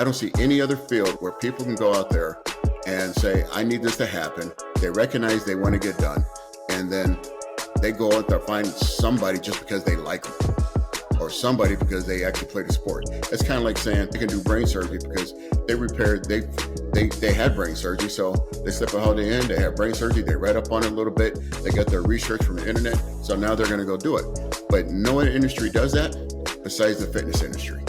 I don't see any other field where people can go out there and say, I need this to happen. They recognize they want to get done. And then they go out there, find somebody just because they like them, or somebody because they actually played a sport. It's kind of like saying they can do brain surgery because they had brain surgery. So they slip a holiday in, they have brain surgery, they read up on it a little bit, they got their research from the internet. So now they're going to go do it. But no industry does that besides the fitness industry.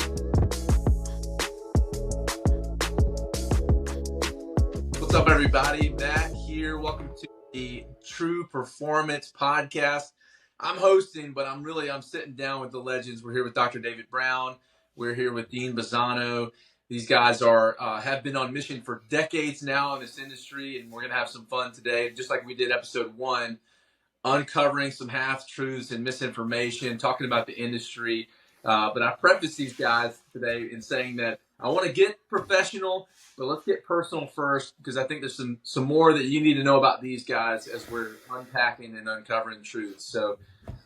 What's up, everybody? Matt here. Welcome to the True Performance Podcast. I'm hosting, but I'm sitting down with the legends. We're here with Dr. David Brown. We're here with Dean Bozzano. These guys have been on mission for decades now in this industry, and we're going to have some fun today, just like we did episode 1, uncovering some half-truths and misinformation, talking about the industry. But I preface these guys today in saying that I want to get professional, but let's get personal first, because I think there's some more that you need to know about these guys as we're unpacking and uncovering truths. So,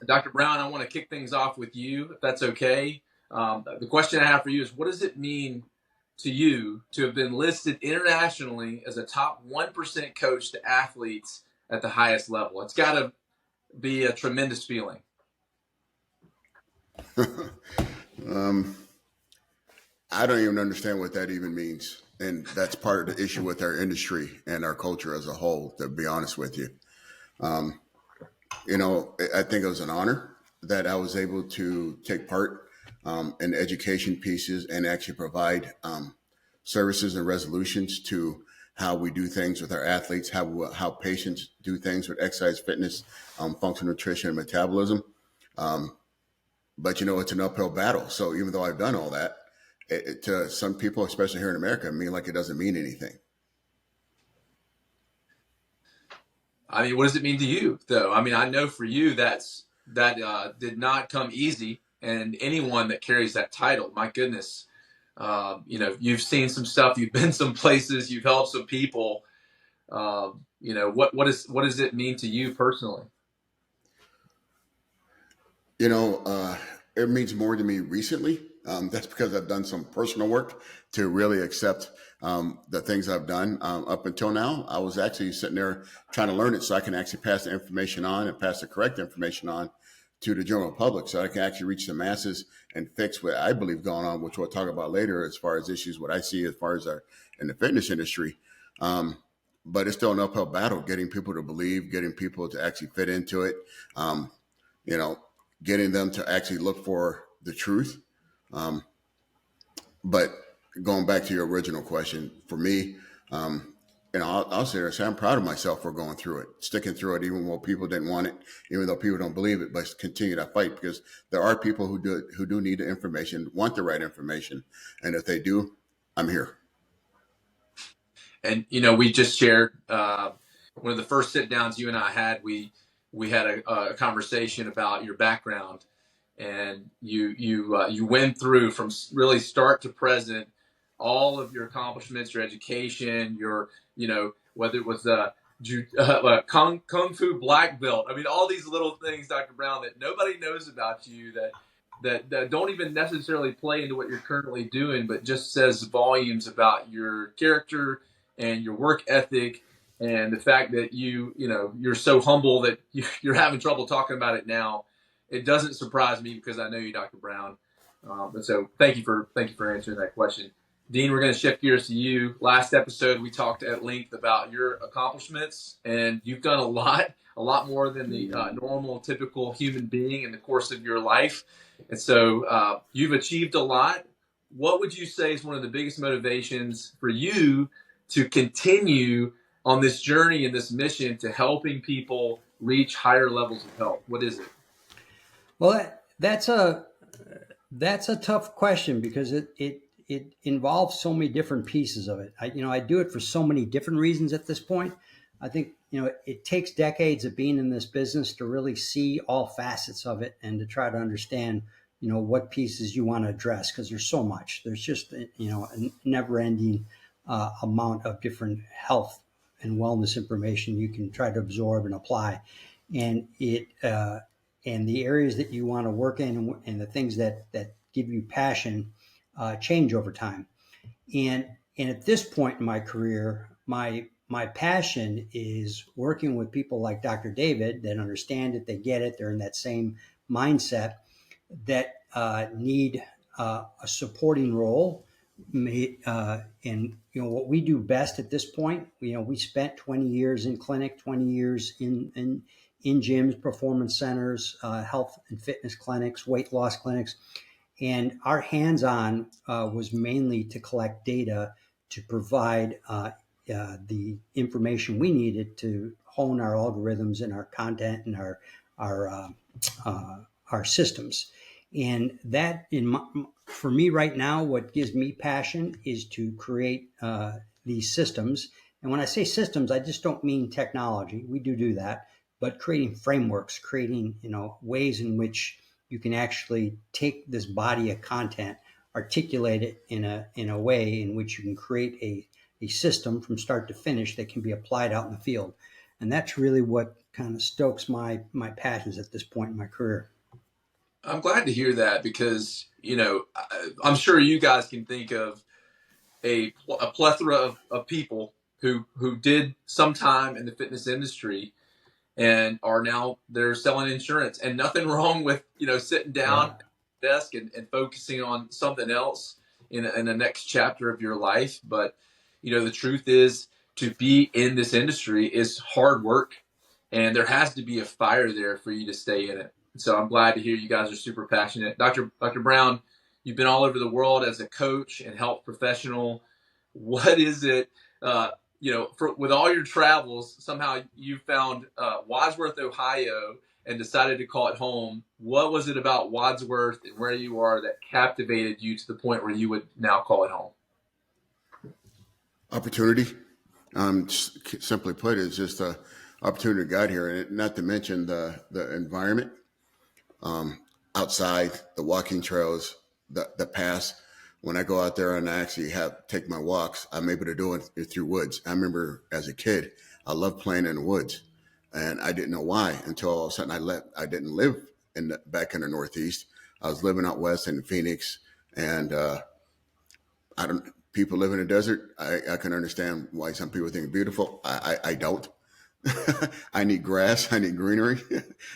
Dr. Brown, I want to kick things off with you, if that's okay. The question I have for you is, what does it mean to you to have been listed internationally as a top 1% coach to athletes at the highest level? It's got to be a tremendous feeling. I don't even understand what that even means. And that's part of the issue with our industry and our culture as a whole, to be honest with you. I think it was an honor that I was able to take part in education pieces and actually provide services and resolutions to how we do things with our athletes, how patients do things with exercise, fitness, functional nutrition, and metabolism. But, it's an uphill battle. So even though I've done all that, to some people, especially here in America, it doesn't mean anything. I mean, what does it mean to you, though? I mean, I know for you that did not come easy, and anyone that carries that title, my goodness, you've seen some stuff, you've been some places, you've helped some people. What does it mean to you personally? It means more to me recently. That's because I've done some personal work to really accept the things I've done. Up until now, I was actually sitting there trying to learn it so I can actually pass the information on and pass the correct information on to the general public, so I can actually reach the masses and fix what I believe going on, which we'll talk about later as far as issues, what I see as far as in the fitness industry. But it's still an uphill battle, getting people to believe, getting people to actually fit into it, getting them to actually look for the truth. But going back to your original question, for me, I'll sit there and say I'm proud of myself for going through it, sticking through it, even though people didn't want it, even though people don't believe it, but continue to fight, because there are people who do need the information, want the right information. And if they do, I'm here. And, we just shared one of the first sit downs you and I had, we had a conversation about your background, and you went through from really start to present all of your accomplishments, your education, your, whether it was Kung Fu black belt. I mean, all these little things, Dr. Brown, that nobody knows about you, that don't even necessarily play into what you're currently doing, but just says volumes about your character and your work ethic, and the fact that you're so humble that you're having trouble talking about it now. It doesn't surprise me, because I know you, Dr. Brown. And so thank you for answering that question. Dean, we're going to shift gears to you. Last episode, we talked at length about your accomplishments, and you've done a lot more than the normal, typical human being in the course of your life. And so you've achieved a lot. What would you say is one of the biggest motivations for you to continue on this journey and this mission to helping people reach higher levels of health? What is it? Well, that's a tough question, because it involves so many different pieces of it. I do it for so many different reasons at this point. I think, it takes decades of being in this business to really see all facets of it and to try to understand, what pieces you want to address, because there's so much. There's just, a never-ending amount of different health and wellness information you can try to absorb and apply. And and the areas that you want to work in and the things that give you passion change over time. And at this point in my career, my passion is working with people like Dr. David that understand it, they get it, they're in that same mindset, that need a supporting role. And what we do best at this point, we spent 20 years in clinic, 20 years in gyms, performance centers, health and fitness clinics, weight loss clinics. And our hands-on was mainly to collect data to provide the information we needed to hone our algorithms and our content and our our systems. And that, for me right now, what gives me passion is to create these systems. And when I say systems, I just don't mean technology. We do that, but creating frameworks, creating ways in which you can actually take this body of content, articulate it in a way in which you can create a system from start to finish that can be applied out in the field. And that's really what kind of stokes my passions at this point in my career. I'm glad to hear that because, I'm sure you guys can think of a plethora of people who did some time in the fitness industry and are now they're selling insurance, and nothing wrong with, sitting down at the desk and focusing on something else in the next chapter of your life. But, the truth is, to be in this industry is hard work, and there has to be a fire there for you to stay in it. So I'm glad to hear you guys are super passionate. Dr. Brown, you've been all over the world as a coach and health professional. What is it, with all your travels, somehow you found Wadsworth, Ohio, and decided to call it home. What was it about Wadsworth and where you are that captivated you to the point where you would now call it home? Opportunity. Simply put, it's just an opportunity to get here, and not to mention the environment outside, the walking trails, the paths. When I go out there and I actually take my walks, I'm able to do it through woods. I remember as a kid, I loved playing in the woods, and I didn't know why until all of a sudden I didn't live back in the Northeast. I was living out west in Phoenix, and people live in the desert. I can understand why some people think it's beautiful. I don't. I need grass. I need greenery.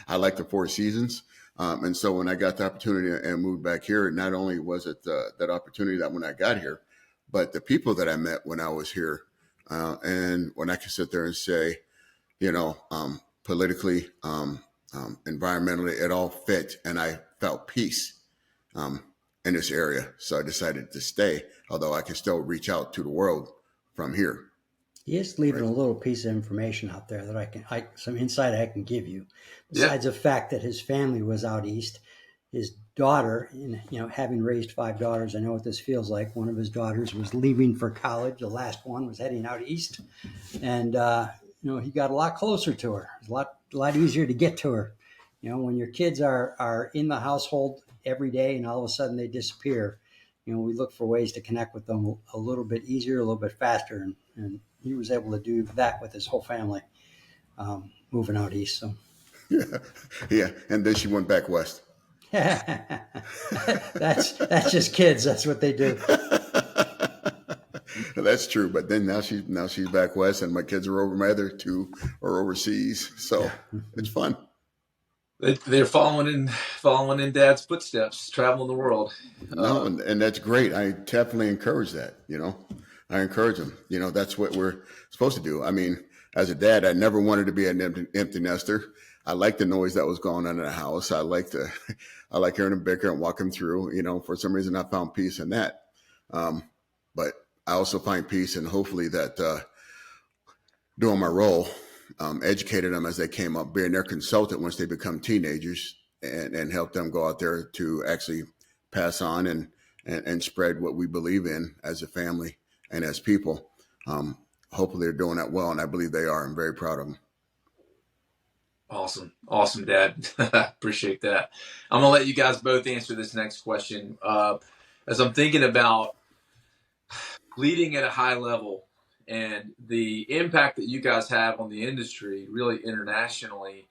I like the four seasons. And so when I got the opportunity and moved back here, not only was it that opportunity that when I got here, but the people that I met when I was here, and when I can sit there and say, politically, environmentally, it all fit, and I felt peace in this area. So I decided to stay, although I can still reach out to the world from here. He is leaving a little piece of information out there that some insight I can give you. Besides the fact that his family was out east, his daughter, having raised 5 daughters, I know what this feels like. One of his daughters was leaving for college. The last one was heading out east, and he got a lot closer to her. It was a lot easier to get to her. When your kids are in the household every day and all of a sudden they disappear, we look for ways to connect with them a little bit easier, a little bit faster, and he was able to do that with his whole family, moving out east. So, yeah, and then she went back west. that's just kids. That's what they do. That's true, but then now she's back west, and my kids are over. My other 2 are overseas, so it's fun. They're following in Dad's footsteps, traveling the world. No, and that's great. I definitely encourage that. I encourage them. That's what we're supposed to do. I mean, as a dad, I never wanted to be an empty nester. I like the noise that was going on in the house. I like hearing them bicker and walk them through. For some reason, I found peace in that. But I also find peace in hopefully that doing my role, educated them as they came up, being their consultant once they become teenagers, and help them go out there to actually pass on and spread what we believe in as a family and as people. Hopefully they're doing that well, and I believe they are. I'm very proud of them. Awesome, Dad. Appreciate that. I'm gonna let you guys both answer this next question. As I'm thinking about leading at a high level and the impact that you guys have on the industry, really internationally,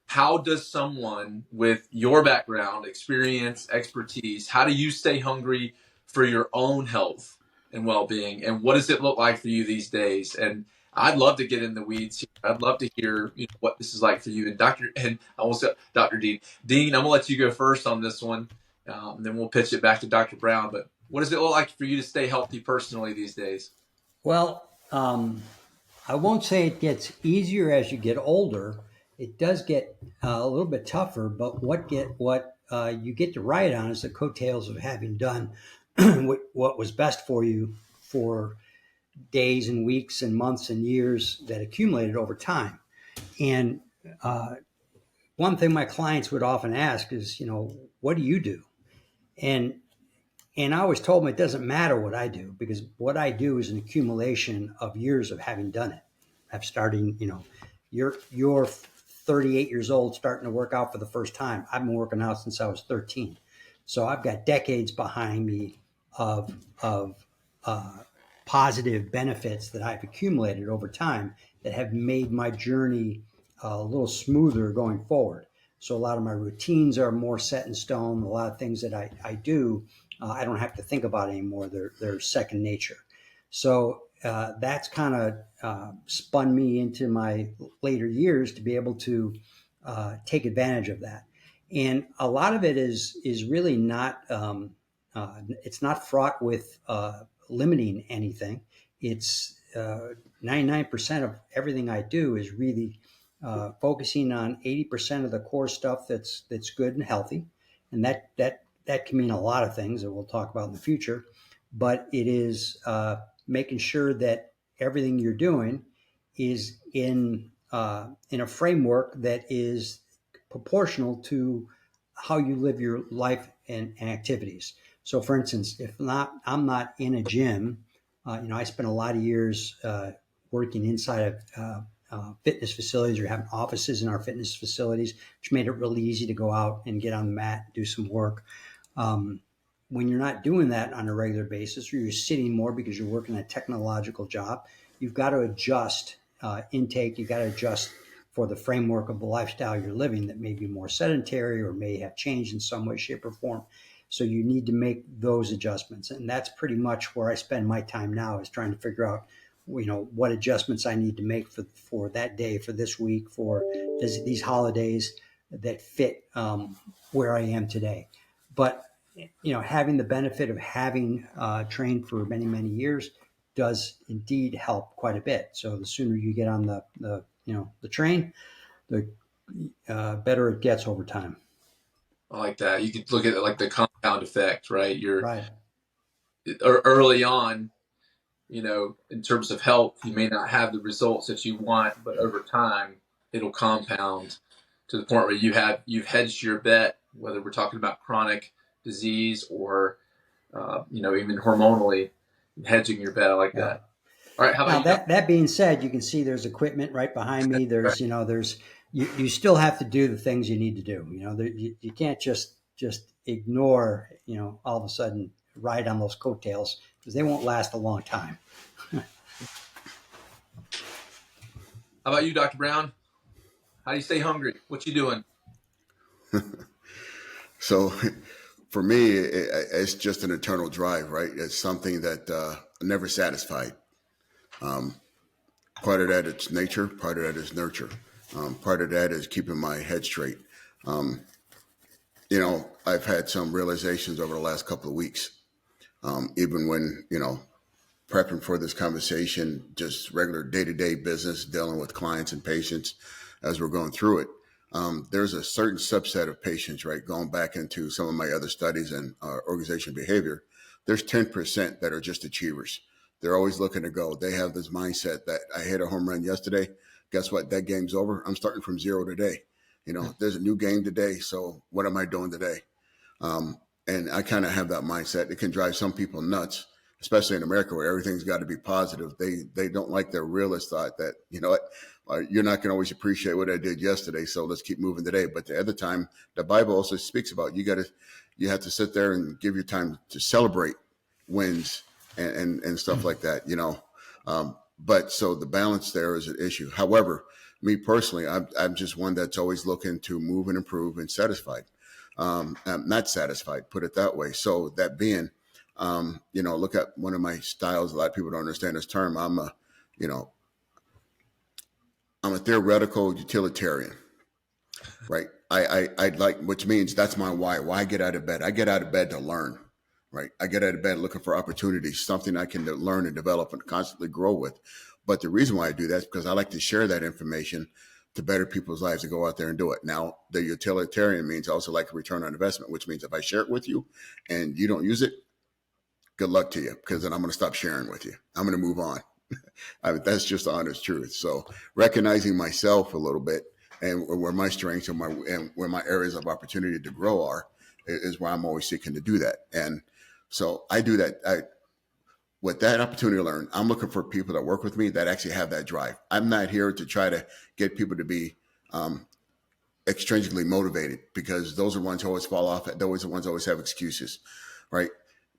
how does someone with your background, experience, expertise, how do you stay hungry for your own health and well-being. And what does it look like for you these days? And I'd love to get in the weeds here. I'd love to hear, what this is like for you. And I almost said Dr. Dean. Dean, I'm gonna let you go first on this one. Then we'll pitch it back to Dr. Brown. But what does it look like for you to stay healthy personally these days? Well, I won't say it gets easier as you get older. It does get a little bit tougher, but what you get to ride on is the coattails of having done what was best for you for days and weeks and months and years that accumulated over time. And one thing my clients would often ask is, what do you do? And I always told them it doesn't matter what I do, because what I do is an accumulation of years of having done it. I've starting, you're 38 years old starting to work out for the first time. I've been working out since I was 13. So I've got decades behind me of positive benefits that I've accumulated over time that have made my journey a little smoother going forward. So a lot of my routines are more set in stone. A lot of things that I do, I don't have to think about anymore. They're second nature. So that's kind of spun me into my later years to be able to take advantage of that. And a lot of it is really not, it's not fraught with limiting anything. It's 99% of everything I do is really focusing on 80% of the core stuff that's good and healthy. And that can mean a lot of things that we'll talk about in the future, but it is making sure that everything you're doing is in a framework that is proportional to how you live your life and activities. So, for instance, I'm not in a gym. I spent a lot of years working inside of fitness facilities or having offices in our fitness facilities, which made it really easy to go out and get on the mat and do some work. When you're not doing that on a regular basis, or you're sitting more because you're working a technological job, you've got to adjust intake. You've got to adjust for the framework of the lifestyle you're living that may be more sedentary or may have changed in some way, shape, or form. So you need to make those adjustments. And that's pretty much where I spend my time now, is trying to figure out, what adjustments I need to make for that day, for this week, for these holidays that fit where I am today. But, having the benefit of having trained for many, many years does indeed help quite a bit. So the sooner you get on the train, the better it gets over time. I like that. You could look at it like the compound effect, right? You're Right. early on, in terms of health, you may not have the results that you want, but over time, it'll compound to the point where you've hedged your bet, whether we're talking about chronic disease or, even hormonally hedging your bet. I like that. All right. How about Now that being said, you can see there's equipment right behind me. There's, Right. you still have to do the things you need to do. You can't just ignore, all of a sudden ride on those coattails, because they won't last a long time. How about you, Dr. Brown? How do you stay hungry? What you doing? So for me, it's just an eternal drive, right? It's something that never satisfied. Part of that is nature, part of that is nurture. Part of that is keeping my head straight. I've had some realizations over the last couple of weeks, even when, prepping for this conversation, just regular day-to-day business, dealing with clients and patients as we're going through it. There's a certain subset of patients, right, going back into some of my other studies and organizational behavior, there's 10% that are just achievers. They're always looking to go. They have this mindset that I hit a home run yesterday. Guess what? That game's over. I'm starting from zero today. There's a new game today. So what am I doing today? And I kind of have that mindset. It can drive some people nuts, especially in America, where everything's got to be positive. They don't like their realist thought that, you're not going to always appreciate what I did yesterday, so let's keep moving today. But the other time, the Bible also speaks about you have to sit there and give your time to celebrate wins and stuff like that, But so the balance there is an issue. However, me personally, I'm just one that's always looking to move and improve and satisfied. I'm not satisfied, put it that way. So that being, Look at one of my styles. A lot of people don't understand this term. You know, I'm a theoretical utilitarian, right? I like, which means that's my why. Why I get out of bed? I get out of bed to learn, right? I get out of bed looking for opportunities, something I can learn and develop and constantly grow with. But the reason why I do that is because I like to share that information to better people's lives to go out there and do it. Now, the utilitarian means I also like a return on investment, which means if I share it with you and you don't use it, good luck to you, because then I'm going to stop sharing with you. I'm going to move on. That's just the honest truth. So recognizing myself a little bit and where my strengths and where my areas of opportunity to grow are is where I'm always seeking to do that. And so I do that. With that opportunity to learn, I'm looking for people that work with me that actually have that drive. I'm not here to try to get people to be extrinsically motivated, because those are the ones who always fall off. Those are the ones who always have excuses, right?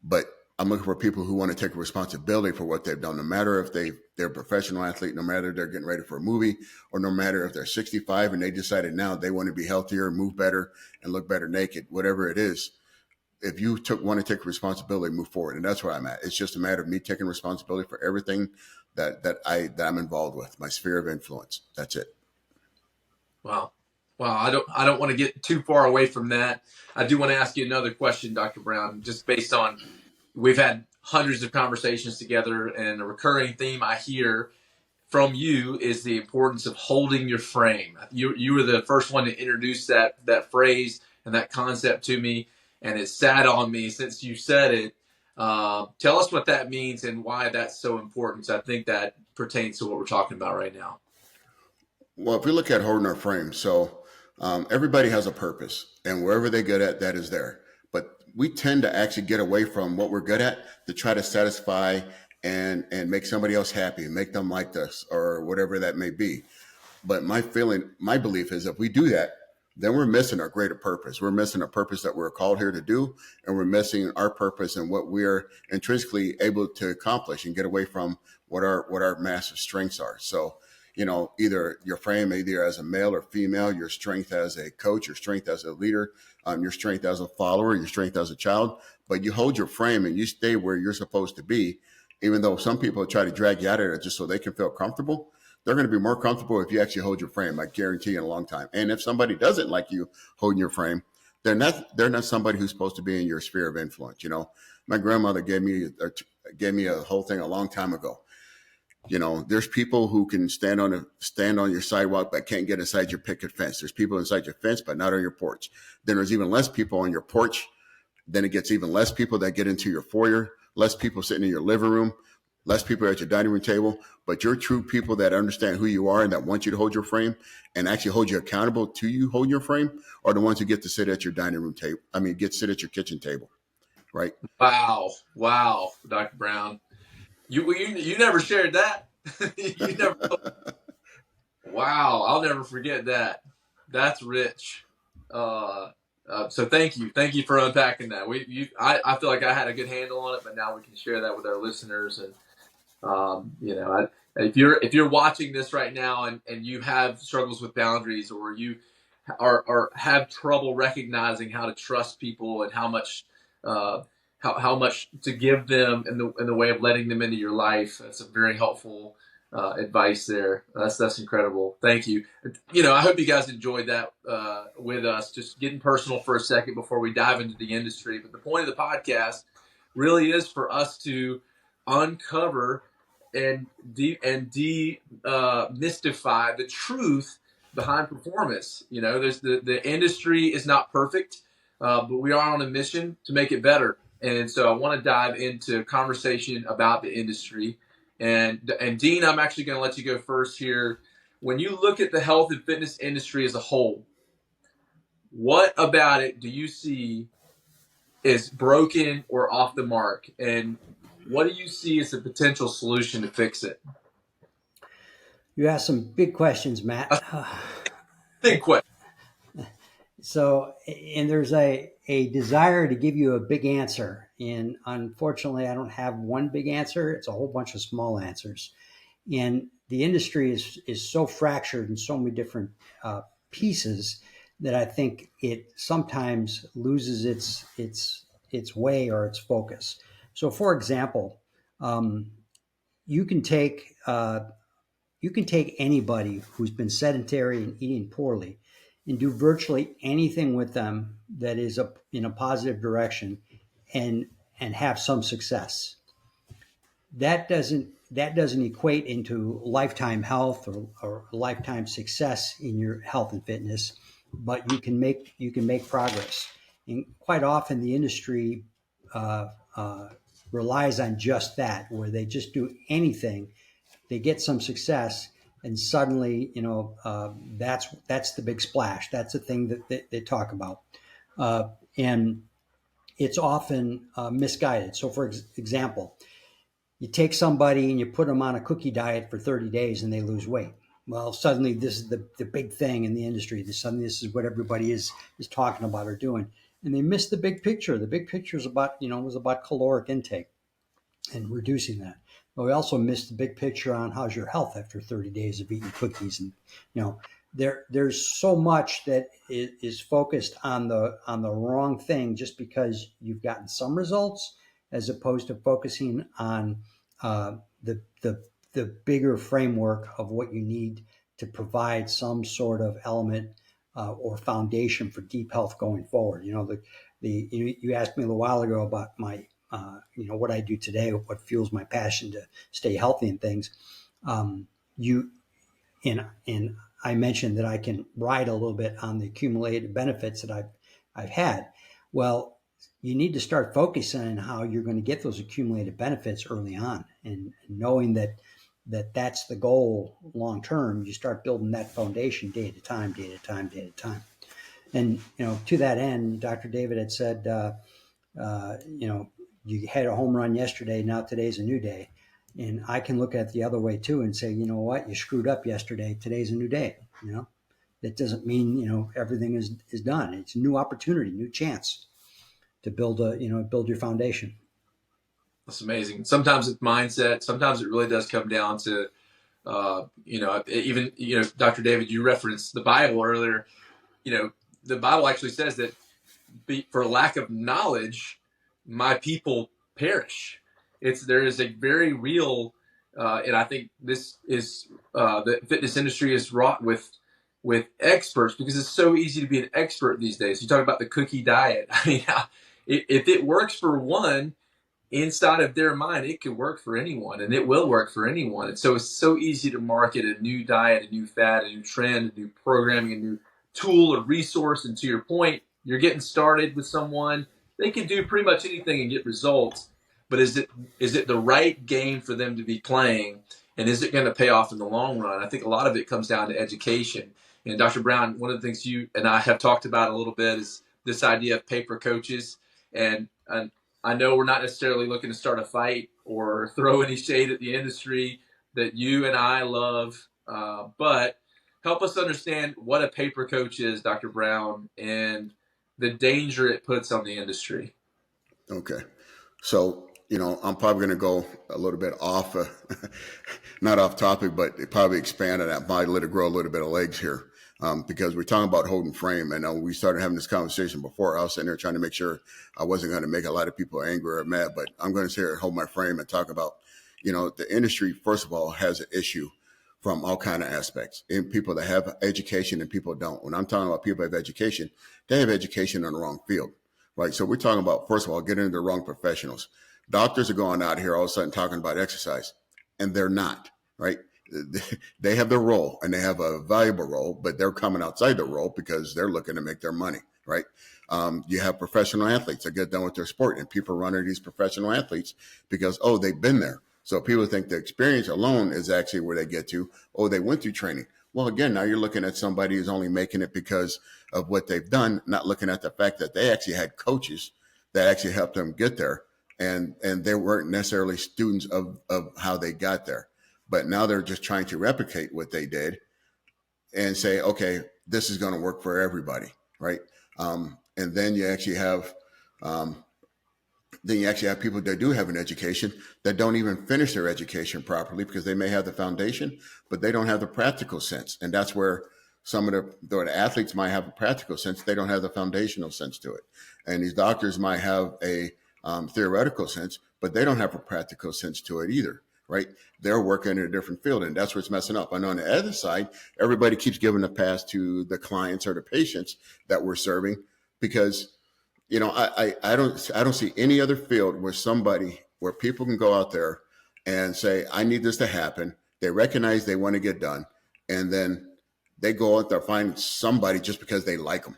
But I'm looking for people who want to take responsibility for what they've done, no matter if they're a professional athlete, no matter if they're getting ready for a movie, or no matter if they're 65 and they decided now they want to be healthier, move better, and look better naked, whatever it is. If you want to take responsibility, move forward. And that's where I'm at. It's just a matter of me taking responsibility for everything that I'm involved with, my sphere of influence. That's it. Wow. Wow. I don't want to get too far away from that. I do want to ask you another question, Dr. Brown, just based on, we've had hundreds of conversations together, and a recurring theme I hear from you is the importance of holding your frame. You were the first one to introduce that phrase and that concept to me, and it sat on me since you said it. Tell us what that means and why that's so important. So I think that pertains to what we're talking about right now. Well, if we look at holding our frame, so everybody has a purpose, and wherever they're good at, that is there. But we tend to actually get away from what we're good at to try to satisfy and make somebody else happy, make them like us, or whatever that may be. But my belief is if we do that, then we're missing our greater purpose. We're missing a purpose that we're called here to do, and we're missing our purpose and what we're intrinsically able to accomplish, and get away from what our massive strengths are. So, either your frame, either as a male or female, your strength as a coach, your strength as a leader, your strength as a follower, your strength as a child, but you hold your frame and you stay where you're supposed to be, even though some people try to drag you out of it just so they can feel comfortable. They're going to be more comfortable if you actually hold your frame, I guarantee, in a long time. And if somebody doesn't like you holding your frame, they're not somebody who's supposed to be in your sphere of influence. My grandmother gave me a whole thing a long time ago. There's people who can stand on your sidewalk but can't get inside your picket fence. There's people inside your fence but not on your porch. Then there's even less people on your porch. Then it gets even less people that get into your foyer, less people sitting in your living room, less people at your dining room table. But your true people that understand who you are and that want you to hold your frame and actually hold you accountable to you hold your frame are the ones who get to sit at your dining room table. Get to sit at your kitchen table, right? Wow, Dr. Brown. You never shared that. You never. Wow, I'll never forget that. That's rich. So thank you for unpacking that. I feel like I had a good handle on it, but now we can share that with our listeners. And if you're watching this right now and you have struggles with boundaries, or you are have trouble recognizing how to trust people and how much to give them in the way of letting them into your life, that's a very helpful advice there. That's incredible. Thank you. I hope you guys enjoyed that with us. Just getting personal for a second before we dive into the industry. But the point of the podcast really is for us to uncover and demystify the truth behind performance. There's the industry is not perfect, but we are on a mission to make it better. And so I want to dive into conversation about the industry. And Dean, I'm actually going to let you go first here. When you look at the health and fitness industry as a whole, what about it do you see is broken or off the mark? And what do you see as a potential solution to fix it? You asked some big questions, Matt. Big question. So, and there's a desire to give you a big answer. And unfortunately, I don't have one big answer. It's a whole bunch of small answers. And the industry is so fractured in so many different pieces that I think it sometimes loses its way or its focus. So, for example, um, you can take anybody who's been sedentary and eating poorly, and do virtually anything with them that is in a positive direction, and have some success. That doesn't equate into lifetime health, or lifetime success in your health and fitness, but you can make progress. And quite often the industry uh, uh, relies on just that, where they just do anything, they get some success, and suddenly, that's the big splash. That's the thing that they talk about, and it's often misguided. So, for example, you take somebody and you put them on a cookie diet for 30 days and they lose weight. Well, suddenly this is the big thing in the industry. Suddenly this is what everybody is talking about or doing, and they miss the big picture. The big picture is about was about caloric intake and reducing that. But we also missed the big picture on how's your health after 30 days of eating cookies. And there's so much that is focused on the wrong thing, just because you've gotten some results, as opposed to focusing on uh, the bigger framework of what you need to provide some sort of element or foundation for deep health going forward. You asked me a little while ago about my what I do today, what fuels my passion to stay healthy and things. You and I mentioned that I can ride a little bit on the accumulated benefits that I've had. Well, you need to start focusing on how you're going to get those accumulated benefits early on, and knowing that's the goal long term. You start building that foundation day at a time, day at a time, day at a time. And to that end, Dr. David had said, you had a home run yesterday, now today's a new day. And I can look at it the other way too and say, you know what, you screwed up yesterday, today's a new day. That doesn't mean everything is done. It's a new opportunity, new chance to build your foundation. That's amazing. Sometimes it's mindset. Sometimes it really does come down to, even, Dr. David, you referenced the Bible earlier. The Bible actually says that for lack of knowledge, my people perish. There is a very real, and I think this is the fitness industry is wrought with experts, because it's so easy to be an expert these days. You talk about the cookie diet. I mean, if it works for one, inside of their mind, it could work for anyone, and it will work for anyone. And so it's so easy to market a new diet, a new fad, a new trend, a new programming, a new tool or resource. And to your point, you're getting started with someone, they can do pretty much anything and get results. But is it the right game for them to be playing? And is it going to pay off in the long run? I think a lot of it comes down to education. And Dr. Brown, one of the things you and I have talked about a little bit is this idea of paper coaches. And I know we're not necessarily looking to start a fight or throw any shade at the industry that you and I love, but help us understand what a paper coach is, Dr. Brown, and the danger it puts on the industry. Okay. So, I'm probably going to go a little bit off, not off topic, but probably expand on that. Might let it grow a little bit of legs here. Because we're talking about holding frame. And we started having this conversation before. I was sitting there trying to make sure I wasn't going to make a lot of people angry or mad, but I'm going to sit here and hold my frame and talk about, the industry, first of all, has an issue from all kind of aspects, in people that have education and people don't. When I'm talking about people that have education, they have education in the wrong field, right? So we're talking about, first of all, getting into the wrong professionals. Doctors are going out here all of a sudden talking about exercise, and they're not, right? They have their role, and they have a valuable role, but they're coming outside their role because they're looking to make their money, right? You have professional athletes that get done with their sport, and people run into these professional athletes because, they've been there. So people think the experience alone is actually where they get to. They went through training. Well, again, now you're looking at somebody who's only making it because of what they've done, not looking at the fact that they actually had coaches that actually helped them get there. And they weren't necessarily students of how they got there. But now they're just trying to replicate what they did and say, okay, this is going to work for everybody, right? And then you actually have people that do have an education that don't even finish their education properly, because they may have the foundation, but they don't have the practical sense. And that's where some of the athletes might have a practical sense. They don't have the foundational sense to it. And these doctors might have a theoretical sense, but they don't have a practical sense to it either, right? They're working in a different field, and that's what's messing up. And on the other side, everybody keeps giving a pass to the clients or the patients that we're serving, because I don't see any other field where people can go out there and say, I need this to happen. They recognize they want to get done, and then they go out there find somebody just because they like them,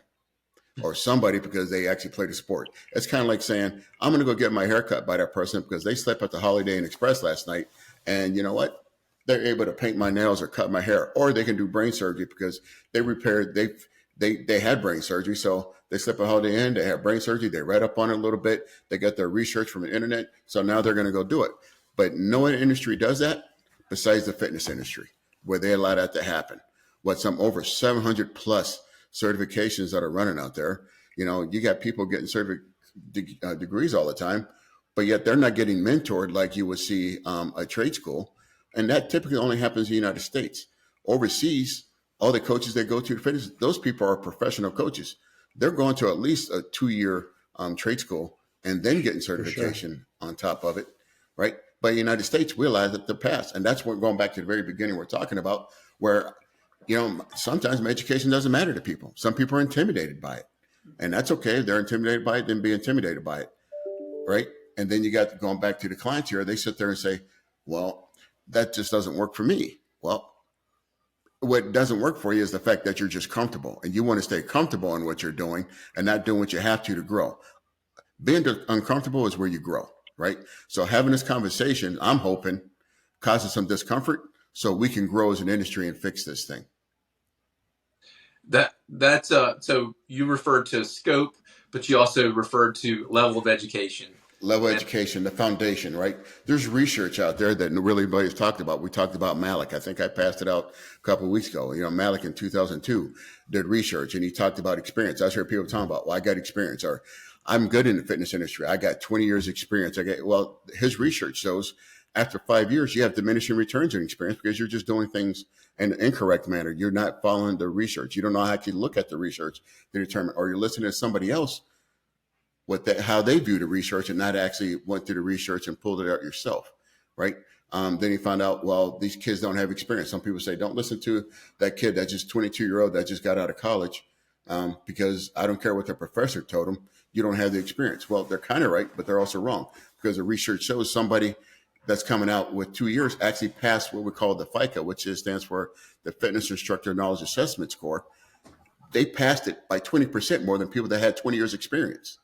or somebody because they actually play the sport. It's kind of like saying, I'm going to go get my hair cut by that person because they slept at the Holiday Inn Express last night, and you know what? They're able to paint my nails or cut my hair, or they can do brain surgery because they had brain surgery. So they slept at Holiday Inn, they had brain surgery, they read up on it a little bit, they got their research from the internet, so now they're going to go do it. But no industry does that besides the fitness industry, where they allow that to happen. What, some over 700 plus certifications that are running out there. You got people getting degrees all the time, but yet they're not getting mentored like you would see a trade school. And that typically only happens in the United States. Overseas, all the coaches that go to fitness, those people are professional coaches. They're going to at least a 2-year trade school and then getting certification on top of it, right? But in the United States, we allow that to pass. And that's what, going back to the very beginning we're talking about, where sometimes my education doesn't matter to people. Some people are intimidated by it, and that's okay. If they're intimidated by it, then be intimidated by it, right? And then you got going back to the clients here. They sit there and say, well, that just doesn't work for me. Well, what doesn't work for you is the fact that you're just comfortable, and you want to stay comfortable in what you're doing and not doing what you have to grow. Being uncomfortable is where you grow, right? So having this conversation, I'm hoping, causes some discomfort so we can grow as an industry and fix this thing. That's so you referred to scope, but you also referred to level of education. Education, the foundation, right? There's research out there that really nobody's talked about. We talked about Malik. I think I passed it out a couple of weeks ago. Malik in 2002 did research, and he talked about experience. I heard people talking about, well, I got experience, or I'm good in the fitness industry. I got 20 years experience. Well, his research shows after 5 years, you have diminishing returns in experience because you're just doing things in an incorrect manner. You're not following the research. You don't know how to look at the research to determine, or you're listening to somebody else how they view the research and not actually went through the research and pulled it out yourself, right? Then you find out, well, these kids don't have experience. Some people say, don't listen to that kid that's just 22-year-old that just got out of college because I don't care what the professor told them. You don't have the experience. Well, they're kind of right, but they're also wrong, because the research shows somebody that's coming out with 2 years actually passed what we call the FICA, which stands for the Fitness Instructor Knowledge Assessment Score. They passed it by 20% more than people that had 20 years experience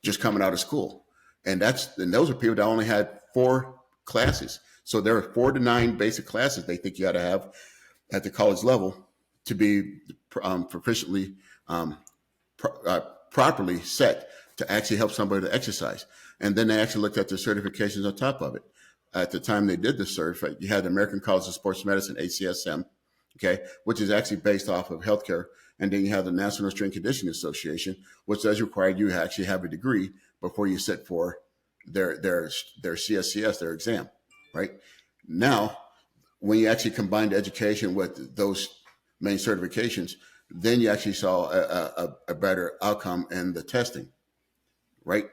just coming out of school. And those are people that only had 4 classes. So there are 4 to 9 basic classes they think you got to have at the college level to be proficiently, properly set to actually help somebody to exercise. And then they actually looked at the certifications on top of it. At the time they did the cert, you had the American College of Sports Medicine, ACSM, okay, which is actually based off of healthcare. And then you have the National Strength and Conditioning Association, which does require you to actually have a degree before you sit for their CSCS, their exam, right? Now, when you actually combine education with those main certifications, then you actually saw a better outcome in the testing, right?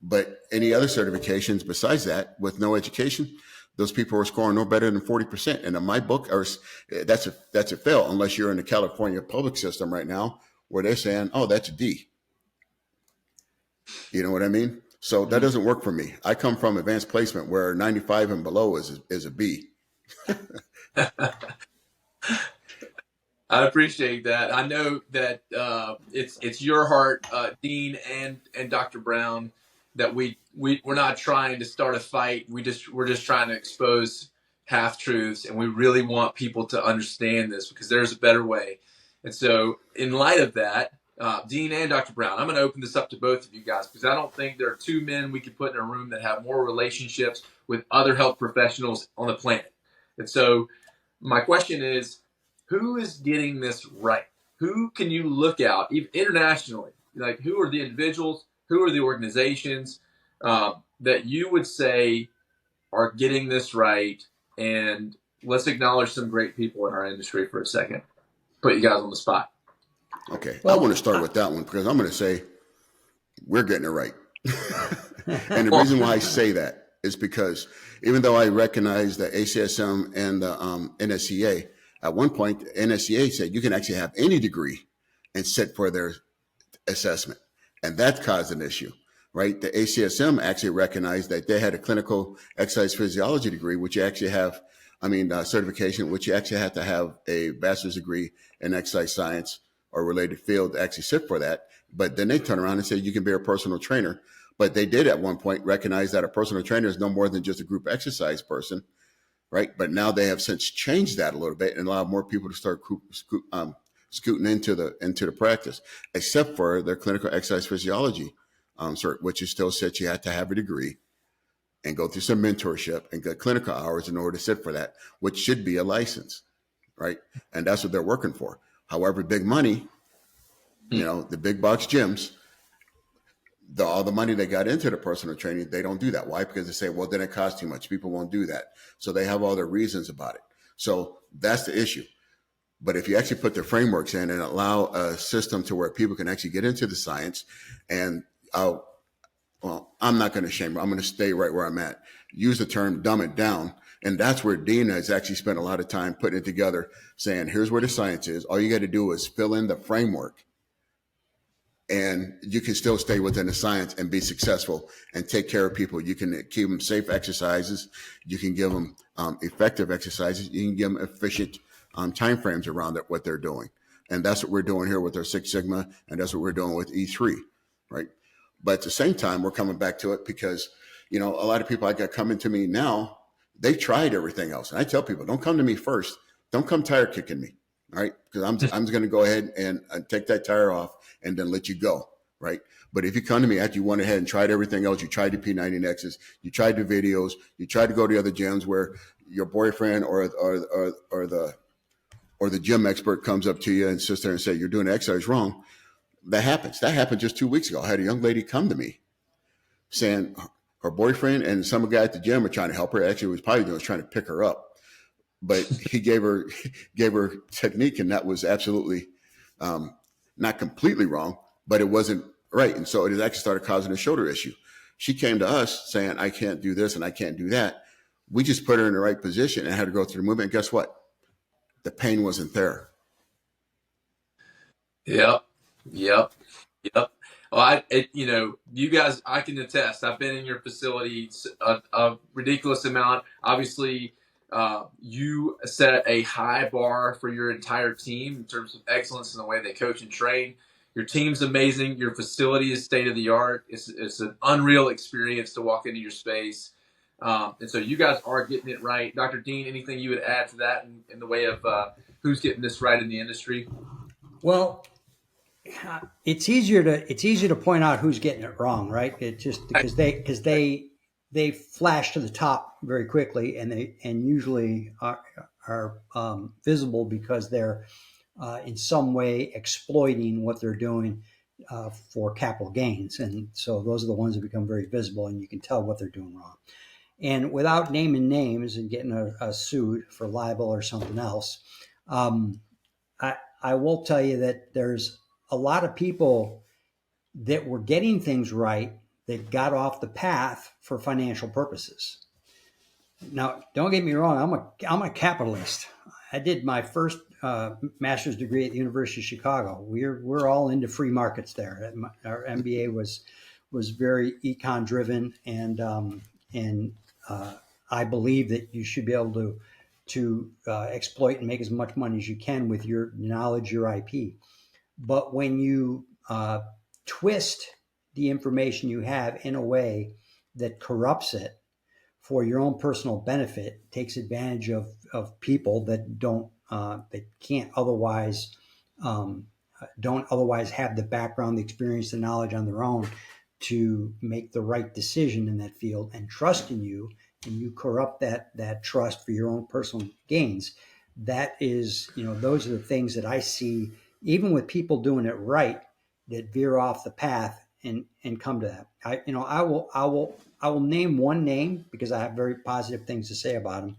But any other certifications besides that, with no education, those people are scoring no better than 40%. And in my book, that's a fail unless you're in the California public system right now, where they're saying, oh, that's a D. You know what I mean? So that doesn't work for me. I come from advanced placement where 95 and below is a B. I appreciate that. I know that it's your heart, Dean and Dr. Brown, that we're not trying to start a fight. We're just trying to expose half truths, and we really want people to understand this, because there's a better way. And so, in light of that, Dean and Dr. Brown, I'm going to open this up to both of you guys, because I don't think there are 2 men we could put in a room that have more relationships with other health professionals on the planet. And so, my question is, who is getting this right? Who can you look out, even internationally? Like, who are the individuals? Who are the organizations that you would say are getting this right? And let's acknowledge some great people in our industry for a second. Put you guys on the spot. Okay. Well, I want to start with that one, because I'm going to say we're getting it right. And the reason why I say that is because even though I recognize the ACSM and the NSCA, at one point, the NSCA said you can actually have any degree and sit for their assessment. And that caused an issue, right? The ACSM actually recognized that they had a clinical exercise physiology degree, which you actually have, certification, which you actually have to have a bachelor's degree in exercise science or related field to actually sit for that. But then they turn around and say you can be a personal trainer. But they did at one point recognize that a personal trainer is no more than just a group exercise person, right? But now they have since changed that a little bit and allowed more people to start scooting into the practice, except for their clinical exercise physiology cert, which is still said you have to have a degree and go through some mentorship and get clinical hours in order to sit for that, which should be a license, right? And that's what they're working for. However, big money, the big box gyms, all the money they got into the personal training, they don't do that. Why? Because they say, well, then it costs too much. People won't do that. So they have all their reasons about it. So that's the issue. But if you actually put the frameworks in and allow a system to where people can actually get into the science, and I'm not going to shame them. I'm going to stay right where I'm at. Use the term dumb it down. And that's where Dean has actually spent a lot of time putting it together, saying, here's where the science is. All you got to do is fill in the framework, and you can still stay within the science and be successful and take care of people. You can keep them safe exercises. You can give them effective exercises. You can give them efficient timeframes around what they're doing. And that's what we're doing here with our Six Sigma, and that's what we're doing with E3, right? But at the same time, we're coming back to it because, a lot of people I got coming to me now, they tried everything else. And I tell people, don't come to me first. Don't come tire kicking me. All right. Because I'm just going to go ahead and take that tire off and then let you go. Right. But if you come to me after you went ahead and tried everything else, you tried the P90Xs, you tried the videos, you tried to go to other gyms where your boyfriend or the gym expert comes up to you and sits there and say, you're doing the exercise wrong. That happens. That happened just 2 weeks ago. I had a young lady come to me saying her boyfriend and some guy at the gym are trying to help her. Actually, was trying to pick her up. But he gave her technique, and that was absolutely not completely wrong, but it wasn't right. And so it has actually started causing a shoulder issue. She came to us saying, I can't do this and I can't do that. We just put her in the right position and had her go through the movement. And guess what? The pain wasn't there. Yep. Yep. Yep. Well, you guys, I can attest. I've been in your facility a ridiculous amount. Obviously, you set a high bar for your entire team in terms of excellence in the way they coach and train. Your team's amazing. Your facility is state of the art. It's an unreal experience to walk into your space. And so you guys are getting it right. Dr. Dean, anything you would add to that in the way of who's getting this right in the industry? Well, it's easier to point out who's getting it wrong, right? It just because they flash to the top very quickly, and usually are visible because they're in some way exploiting what they're doing for capital gains, and so those are the ones that become very visible, and you can tell what they're doing wrong. And without naming names and getting a sued for libel or something else, I will tell you that there's a lot of people that were getting things right that got off the path for financial purposes. Now, don't get me wrong, I'm a capitalist. I did my first master's degree at the University of Chicago. We're all into free markets there. Our MBA was very econ driven, and I believe that you should be able to exploit and make as much money as you can with your knowledge, your IP. But when you twist the information you have in a way that corrupts it for your own personal benefit, takes advantage of people that that can't otherwise don't otherwise have the background, the experience, the knowledge on their own to make the right decision in that field and trust in you, and you corrupt that trust for your own personal gains. That is, those are the things that I see, even with people doing it right, that veer off the path and come to that. I will name one name because I have very positive things to say about him.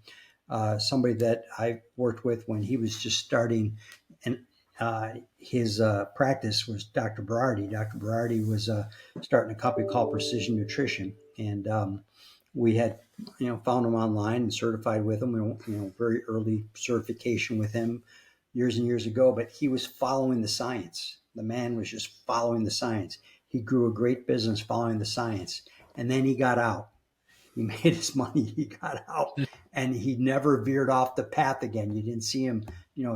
Somebody that I worked with when he was just starting, and his practice was Dr. Berardi. Dr. Berardi was starting a company called Precision Nutrition, and we had found him online and certified with him. Very early certification with him years and years ago. But he was following the science. The man was just following the science. He grew a great business following the science, and then he got out. He made his money. He got out, and he never veered off the path again. You didn't see him,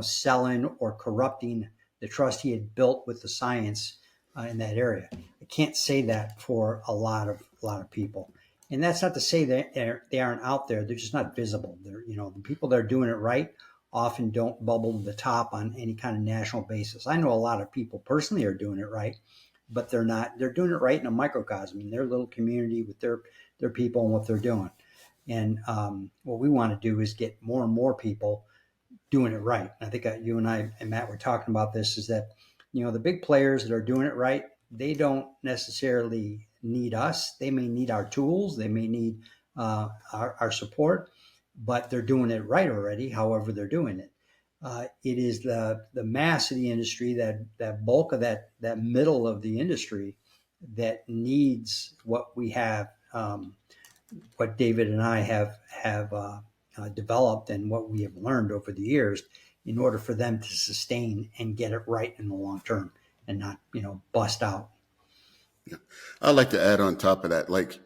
selling or corrupting the trust he had built with the science in that area. I can't say that for a lot of people, and that's not to say that they aren't out there. They're just not visible. They're, the people that are doing it right often don't bubble to the top on any kind of national basis. I know a lot of people personally are doing it right, but they're not. They're doing it right in a microcosm in their little community with their people and what they're doing. And what we want to do is get more and more people doing it right. And I think you and I and Matt were talking about this, is that, the big players that are doing it right, they don't necessarily need us. They may need our tools. They may need our support, but they're doing it right already, however they're doing it. It is the mass of the industry, that bulk of that middle of the industry, that needs what we have, what David and I have developed and what we have learned over the years, in order for them to sustain and get it right in the long term and not, bust out. Yeah. I'd like to add on top of that, like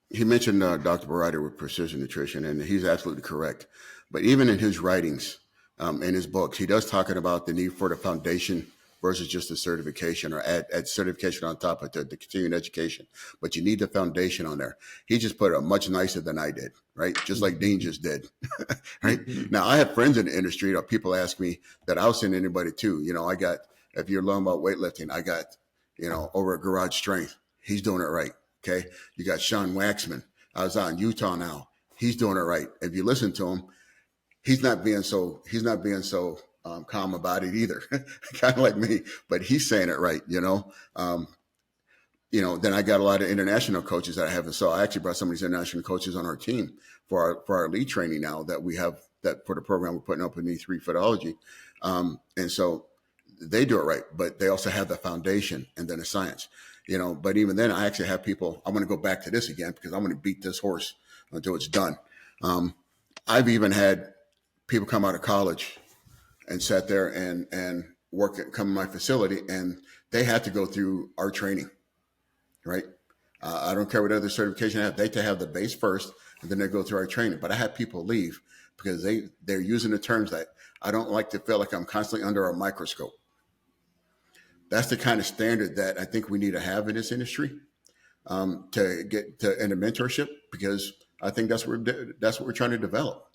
he mentioned Dr. Berardi with Precision Nutrition, and he's absolutely correct. But even in his writings, in his books, he does talking about the need for the foundation versus just the certification, or add certification on top of the continuing education. But you need the foundation on there. He just put it much nicer than I did, right? Just like Dean just did, right? Now, I have friends in the industry, or people ask me that I'll send anybody to. I got, if you're learning about weightlifting, I got, over at Garage Strength. He's doing it right, okay? You got Sean Waxman. I was out in Utah now. He's doing it right. If you listen to him, he's not being so calm about it either, kind of like me, but he's saying it right, then I got a lot of international coaches that I have. So I actually brought some of these international coaches on our team for our lead training now that we have, that for the program we're putting up in E3 Fitology. And so they do it right, but they also have the foundation and then the science, but even then I actually have people, I'm going to go back to this again because I'm going to beat this horse until it's done. I've even had people come out of college and sat there and come in my facility, and they had to go through our training, right? I don't care what other certification I have. They have the base first, and then they go through our training. But I had people leave because they're using the terms that I don't like to feel like I'm constantly under a microscope. That's the kind of standard that I think we need to have in this industry to get to in a mentorship, because I think that's what we're trying to develop.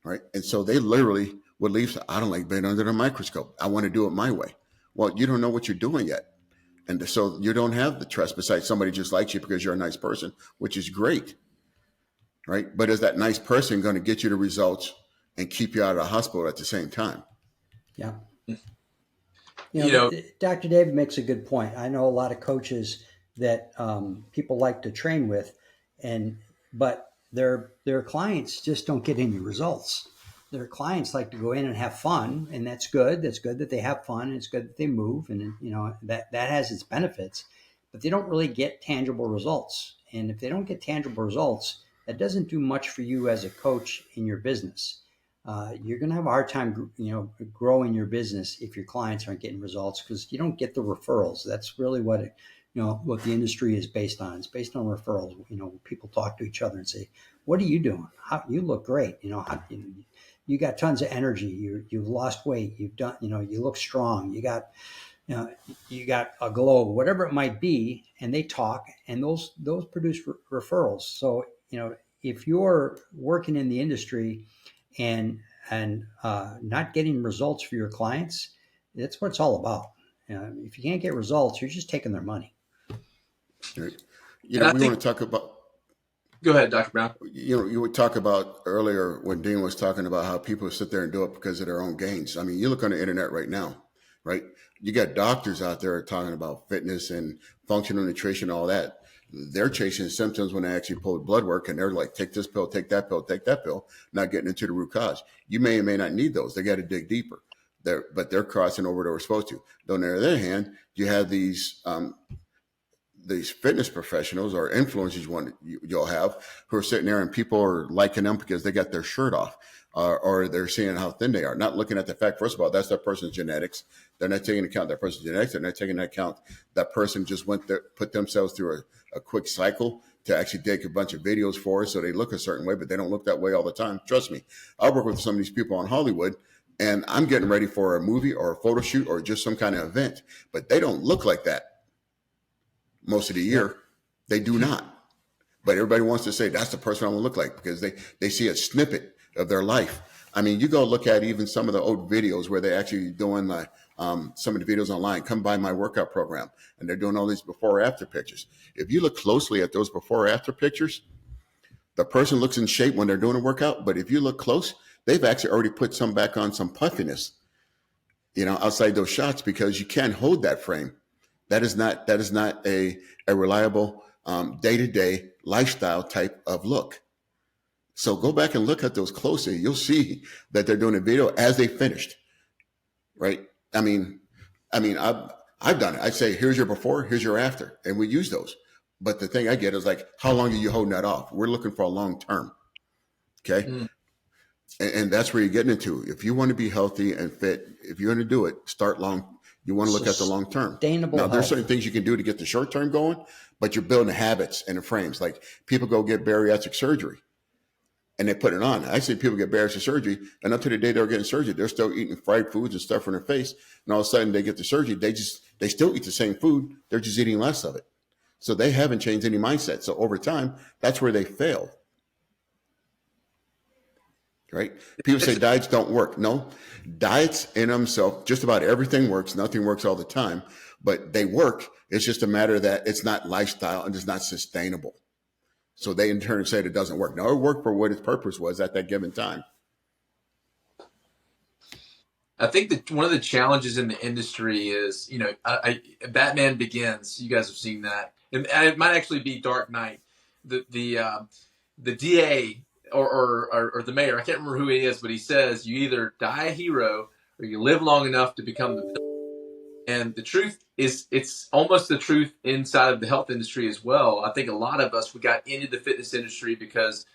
Right. And so they literally would leave. So I don't like being under the microscope. I want to do it my way. Well, you don't know what you're doing yet. And so you don't have the trust besides somebody just likes you because you're a nice person, which is great. Right. But is that nice person going to get you the results and keep you out of the hospital at the same time? Yeah. Dr. David makes a good point. I know a lot of coaches that people like to train with, but their clients just don't get any results. Their clients like to go in and have fun, and that's good. That's good that they have fun. And it's good that they move, and that has its benefits. But they don't really get tangible results. And if they don't get tangible results, that doesn't do much for you as a coach in your business. You're going to have a hard time, growing your business if your clients aren't getting results, because you don't get the referrals. That's really what what the industry is based on. It's based on referrals. People talk to each other and say, "What are you doing? You look great. You got tons of energy. You've lost weight. You've done. You look strong. You got a glow, whatever it might be." And they talk, and those produce referrals. So if you're working in the industry and not getting results for your clients, that's what it's all about. If you can't get results, you're just taking their money. Right. We want to talk about. Go ahead, Dr. Brown. You would talk about earlier when Dean was talking about how people sit there and do it because of their own gains. I mean, you look on the internet right now, right? You got doctors out there talking about fitness and functional nutrition, all that. They're chasing symptoms when they actually pull blood work, and they're like, take this pill, take that pill, not getting into the root cause. You may or may not need those. They got to dig deeper. they're crossing over where we're supposed to. Though on the other hand, you have these fitness professionals or influencers you'll have who are sitting there and people are liking them because they got their shirt off, or they're seeing how thin they are, not looking at the fact, first of all, that's that person's genetics. They're not taking into account that person's genetics. They're not taking into account that person just put themselves through a quick cycle to actually take a bunch of videos for us so they look a certain way, but they don't look that way all the time. Trust me, I work with some of these people in Hollywood, and I'm getting ready for a movie or a photo shoot or just some kind of event, but they don't look like that most of the year. They do not. But everybody wants to say that's the person I want to look like because they see a snippet of their life. I mean, you go look at even some of the old videos where they're actually doing like some of the videos online, come by my workout program, and they're doing all these before or after pictures. If you look closely at those before or after pictures, the person looks in shape when they're doing a workout. But if you look close, they've actually already put some back on, some puffiness, outside those shots, because you can't hold that frame. That is not a reliable day-to-day lifestyle type of look. So go back and look at those closely. You'll see that they're doing a video as they finished, right? I mean, I've done it. I say, here's your before, here's your after, and we use those. But the thing I get is like, how long are you holding that off? We're looking for a long term, okay? And that's where you're getting into. If you want to be healthy and fit, if you're going to do it, start long. You want to look at the long term. Sustainable Now, there's health. certain things you can do to get the short term going, but you're building habits and the frames. Like people go get bariatric surgery and they put it on. I see people get bariatric surgery, and up to the day they're getting surgery, they're still eating fried foods and stuff in their face. And all of a sudden they get the surgery. They still eat the same food. They're just eating less of it. So they haven't changed any mindset. So over time, that's where they failed. Right? People say diets don't work. No, diets in themselves, just about everything works. Nothing works all the time, but they work. It's just a matter that it's not lifestyle and it's not sustainable. So they in turn said it doesn't work. Now it worked for what its purpose was at that given time. I think that one of the challenges in the industry is, Batman Begins. You guys have seen that, and it might actually be Dark Knight. The DA or the mayor, I can't remember who he is, but he says you either die a hero or you live long enough to become the villain. And the truth is, it's almost the truth inside of the health industry as well. I think a lot of us, we got into the fitness industry because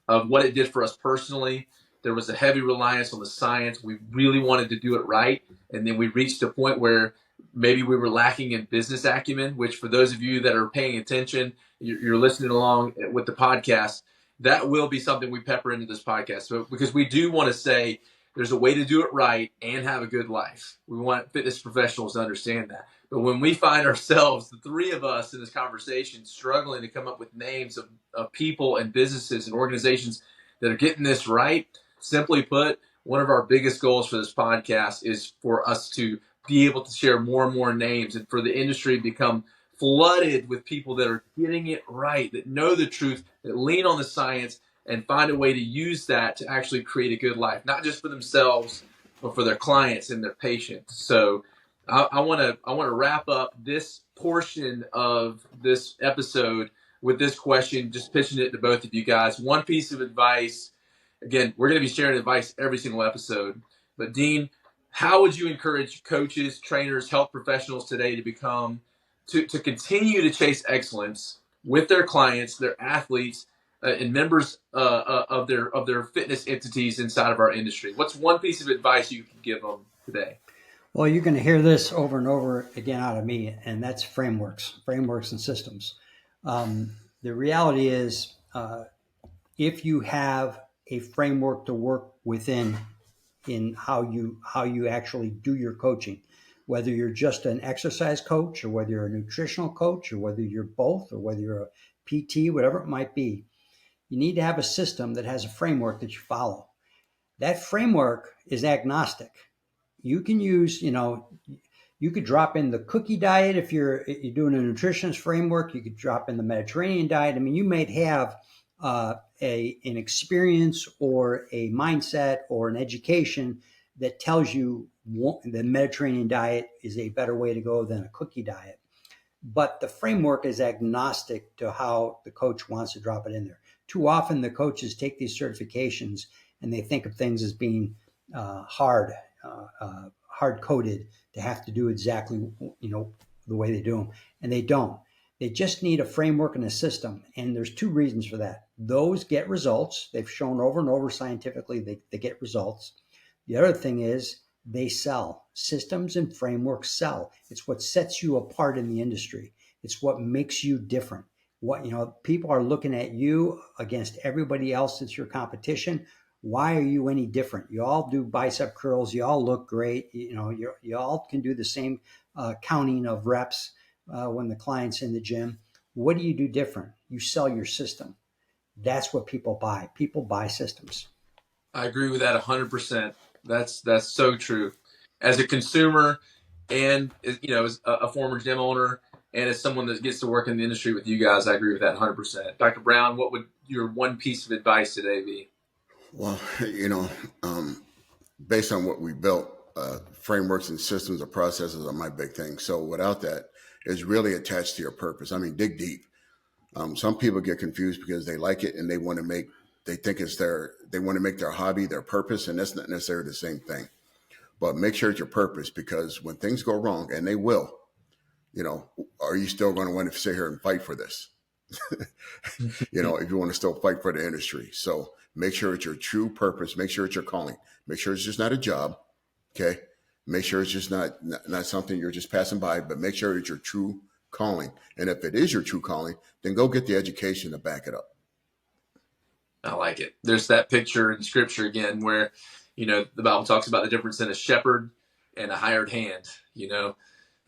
of what it did for us personally. There was a heavy reliance on the science. We really wanted to do it right. And then we reached a point where maybe we were lacking in business acumen, which for those of you that are paying attention, you're listening along with the podcast, that will be something we pepper into this podcast. So, because we do want to say there's a way to do it right and have a good life. We want fitness professionals to understand that. But when we find ourselves, the three of us in this conversation, struggling to come up with names of people and businesses and organizations that are getting this right, simply put, one of our biggest goals for this podcast is for us to be able to share more and more names and for the industry to become flooded with people that are getting it right, that know the truth, that lean on the science, and find a way to use that to actually create a good life, not just for themselves, but for their clients and their patients. So I want to wrap up this portion of this episode with this question, just pitching it to both of you guys. One piece of advice. Again, we're going to be sharing advice every single episode. But Dean, how would you encourage coaches, trainers, health professionals today to continue to chase excellence with their clients, their athletes, and members of their fitness entities inside of our industry? What's one piece of advice you can give them today? Well, you're going to hear this over and over again out of me, and that's frameworks and systems. The reality is, if you have a framework to work within in how you actually do your coaching, whether you're just an exercise coach or whether you're a nutritional coach or whether you're both or whether you're a PT, whatever it might be, you need to have a system that has a framework that you follow. That framework is agnostic. You can use, you could drop in the cookie diet if you're doing a nutritionist framework. You could drop in the Mediterranean diet. I mean, you might have an experience or a mindset or an education that tells you the Mediterranean diet is a better way to go than a cookie diet. But the framework is agnostic to how the coach wants to drop it in there. Too often the coaches take these certifications and they think of things as being hard hard coded to have to do exactly, the way they do them, and they don't. They just need a framework and a system, and there's two reasons for that. Those get results. They've shown over and over scientifically they get results. The other thing is they sell. Systems and frameworks sell. It's what sets you apart in the industry. It's what makes you different. People are looking at you against everybody else that's your competition. Why are you any different? You all do bicep curls. You all look great. You all can do the same counting of reps when the client's in the gym. What do you do different? You sell your system. That's what people buy. People buy systems. I agree with that 100%. That's so true. As a consumer, and as a former gym owner, and as someone that gets to work in the industry with you guys, I agree with that 100%. Dr. Brown, what would your one piece of advice today be? Well, based on what we built, frameworks and systems or processes are my big thing. So without that, it's really attached to your purpose. I mean, dig deep. Some people get confused because they like it and they want to make their hobby their purpose, and that's not necessarily the same thing. But make sure it's your purpose, because when things go wrong, and they will, are you still going to want to sit here and fight for this? If you want to still fight for the industry. So make sure it's your true purpose. Make sure it's your calling. Make sure it's just not a job. Okay. Make sure it's just not something you're just passing by, but make sure it's your true calling. And if it is your true calling, then go get the education to back it up. I like it. There's that picture in scripture again where, the Bible talks about the difference in a shepherd and a hired hand. The